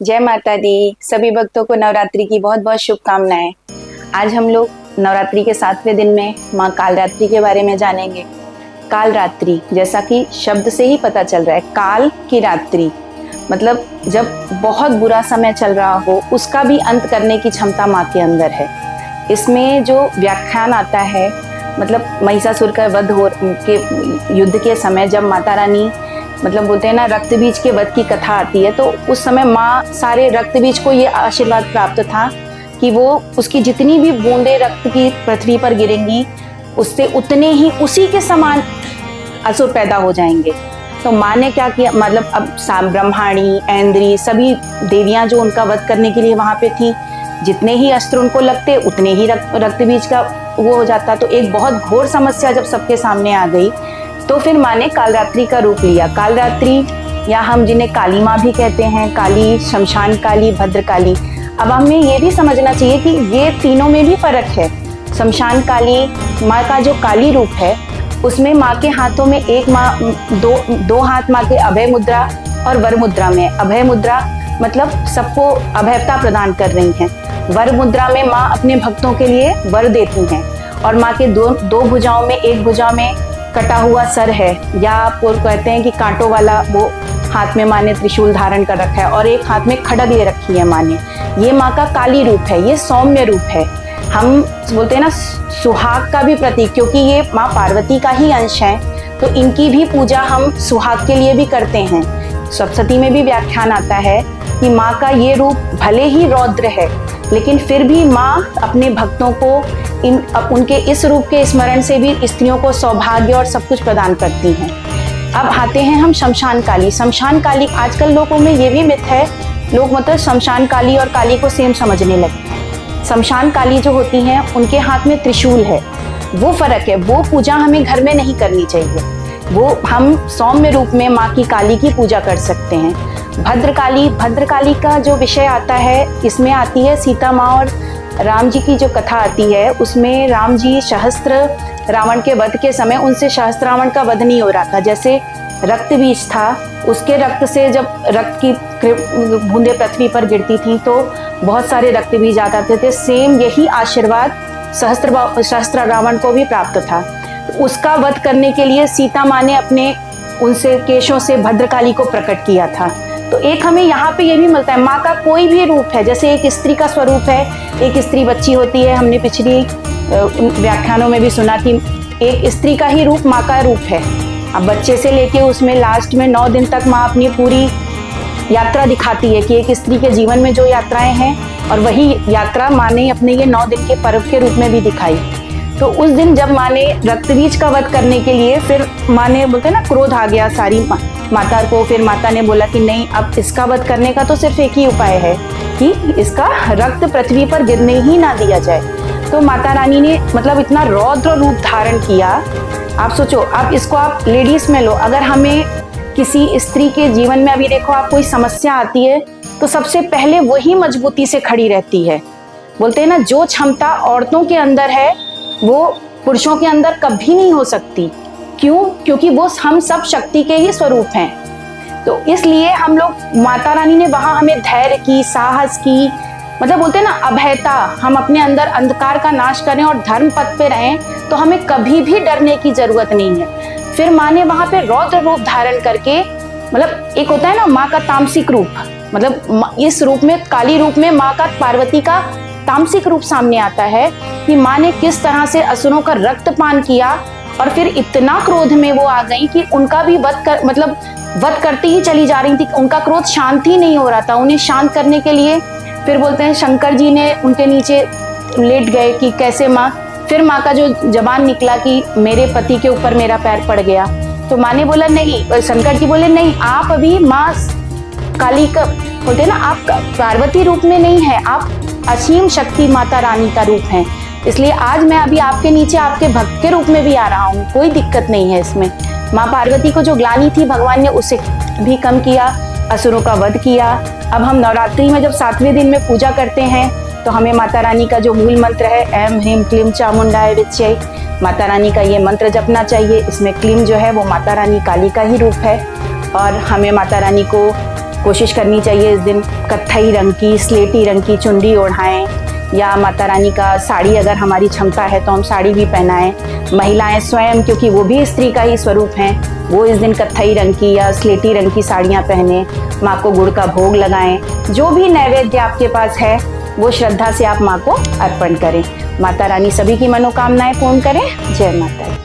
जय माता दी। सभी भक्तों को नवरात्रि की बहुत बहुत शुभकामनाएं। आज हम लोग नवरात्रि के 7वें दिन में माँ कालरात्रि के बारे में जानेंगे। कालरात्रि, जैसा कि शब्द से ही पता चल रहा है, काल की रात्रि मतलब जब बहुत बुरा समय चल रहा हो उसका भी अंत करने की क्षमता माँ के अंदर है। इसमें जो व्याख्यान आता है, मतलब महिषासुर का वध हो के युद्ध के समय जब माता रानी मतलब बोलते हैं ना रक्त बीज के वध की कथा आती है, तो उस समय माँ सारे रक्त बीज को ये आशीर्वाद प्राप्त था कि वो उसकी जितनी भी बूंदें रक्त की पृथ्वी पर गिरेंगी उससे उतने ही उसी के समान असुर पैदा हो जाएंगे। तो माँ ने क्या किया, मतलब अब ब्रह्माणी, ऐन्द्री सभी देवियां जो उनका वध करने के लिए वहां पे थी, जितने ही अस्त्र उनको लगते उतने ही रक्त बीज का वो हो जाता। तो एक बहुत घोर समस्या जब सबके सामने आ गई तो फिर माँ ने कालरात्रि का रूप लिया। कालरात्रि या हम जिन्हें काली माँ भी कहते हैं, काली, शमशान काली, भद्रकाली। अब हमें ये भी समझना चाहिए कि ये तीनों में भी फर्क है। शमशान काली माँ का जो काली रूप है उसमें माँ के हाथों में दो हाथ माँ के अभय मुद्रा और वर मुद्रा में। अभय मुद्रा मतलब सबको अभयता प्रदान कर रही हैं। वर मुद्रा में माँ अपने भक्तों के लिए वर देती हैं। और माँ के दो भुजाओं में, एक भुजा में कटा हुआ सर है या आप कहते हैं कि कांटों वाला वो हाथ में माँ ने त्रिशूल धारण कर रखा है और एक हाथ में खड़ग ले रखी है माँ ने। ये माँ का काली रूप है, ये सौम्य रूप है। हम बोलते हैं ना सुहाग का भी प्रतीक, क्योंकि ये माँ पार्वती का ही अंश है, तो इनकी भी पूजा हम सुहाग के लिए भी करते हैं। सप्तशती में भी व्याख्यान आता है कि माँ का ये रूप भले ही रौद्र है लेकिन फिर भी माँ अपने भक्तों को उनके इस रूप के स्मरण से भी स्त्रियों को सौभाग्य और सब कुछ प्रदान करती हैं। अब आते हैं हम शमशान काली। शमशान काली, आजकल लोगों में ये भी मिथ है, लोग मतलब शमशान काली और काली को सेम समझने लगे। शमशान काली जो होती हैं उनके हाथ में त्रिशूल है, वो फर्क है। वो पूजा हमें घर में नहीं करनी चाहिए, वो हम सौम्य रूप में माँ की काली की पूजा कर सकते हैं। भद्रकाली का जो विषय आता है, इसमें आती है सीता माँ और राम जी की जो कथा आती है, उसमें राम जी सहस्त्र रावण के वध के समय उनसे सहस्त्र रावण का वध नहीं हो रहा था। जैसे रक्त बीज था, उसके रक्त से जब रक्त की बूंदे पृथ्वी पर गिरती थी तो बहुत सारे रक्त बीज आ जाते थे। सेम यही आशीर्वाद सहस्त्र रावण को भी प्राप्त था। तो उसका वध करने के लिए सीता माँ ने अपने उनसे केशों से भद्रकाली को प्रकट किया था। तो एक हमें यहाँ पे ये भी मिलता है, माँ का कोई भी रूप है। जैसे एक स्त्री का स्वरूप है, एक स्त्री बच्ची होती है, हमने पिछली व्याख्यानों में भी सुना कि एक स्त्री का ही रूप माँ का रूप है। अब बच्चे से लेके उसमें लास्ट में 9 दिन तक माँ अपनी पूरी यात्रा दिखाती है कि एक स्त्री के जीवन में जो यात्राएं हैं, और वही यात्रा माँ ने अपने ये 9 दिन के पर्व के रूप में भी दिखाई। तो उस दिन जब माँ ने रक्तबीज का वध करने के लिए, फिर माँ ने बोलते हैं ना क्रोध आ गया सारी माता को। फिर माता ने बोला कि नहीं, अब इसका वध करने का तो सिर्फ एक ही उपाय है कि इसका रक्त पृथ्वी पर गिरने ही ना दिया जाए। तो माता रानी ने मतलब इतना रौद्र रूप धारण किया। आप सोचो, आप इसको आप लेडीज में लो, अगर हमें किसी स्त्री के जीवन में अभी देखो आप कोई समस्या आती है तो सबसे पहले वही मजबूती से खड़ी रहती है। बोलते हैं ना जो क्षमता औरतों के अंदर है वो पुरुषों के अंदर कभी नहीं हो सकती। क्यों? क्योंकि वो हम सब शक्ति के ही स्वरूप हैं। तो इसलिए हम लोग, माता रानी ने वहां हमें धैर्य की, साहस की, मतलब बोलते हैं ना अभयता, हम अपने अंदर अंधकार का नाश करें और धर्म पथ पे रहें तो हमें कभी भी डरने की जरूरत नहीं है। फिर माँ ने वहां पे रौद्र रूप धारण करके, मतलब एक होता है ना माँ का तामसिक रूप, मतलब इस रूप में, काली रूप में माँ का, पार्वती का तामसिक रूप सामने आता है कि माँ ने किस तरह से असुरों का रक्तपान किया और फिर इतना क्रोध में वो आ गई कि उनका भी वध करती ही चली जा रही थी। उनका क्रोध शांत ही नहीं हो रहा था। उन्हें शांत करने के लिए फिर बोलते हैं शंकर जी ने उनके नीचे लेट गए कि कैसे माँ। फिर माँ का जो जबान निकला कि मेरे पति के ऊपर मेरा पैर पड़ गया। तो माँ ने बोला नहीं, शंकर जी बोले नहीं, आप अभी माँ काली का बोलते हैं ना, आप पार्वती रूप में नहीं है, आप असीम शक्ति माता रानी का रूप है। इसलिए आज मैं अभी आपके नीचे आपके भक्त के रूप में भी आ रहा हूँ, कोई दिक्कत नहीं है इसमें। माँ पार्वती को जो ग्लानि थी भगवान ने उसे भी कम किया, असुरों का वध किया। अब हम नवरात्रि में जब 7वें दिन में पूजा करते हैं तो हमें माता रानी का जो मूल मंत्र है, ऐं ह्रीं क्लीं चामुंडाय विच्चे, माता रानी का ये मंत्र जपना चाहिए। इसमें क्लीं जो है वो माता रानी काली का ही रूप है और हमें माता रानी को कोशिश करनी चाहिए इस दिन कत्थई रंग की, स्लेटी रंग की चुनरी ओढ़ाएं, या माता रानी का साड़ी अगर हमारी क्षमता है तो हम साड़ी भी पहनाएं। महिलाएं स्वयं, क्योंकि वो भी स्त्री का ही स्वरूप हैं, वो इस दिन कत्थई रंग की या स्लेटी रंग की साड़ियाँ पहने, माँ को गुड़ का भोग लगाएं। जो भी नैवेद्य आपके पास है वो श्रद्धा से आप माँ को अर्पण करें। माता रानी सभी की मनोकामनाएं पूर्ण करें। जय माता दी।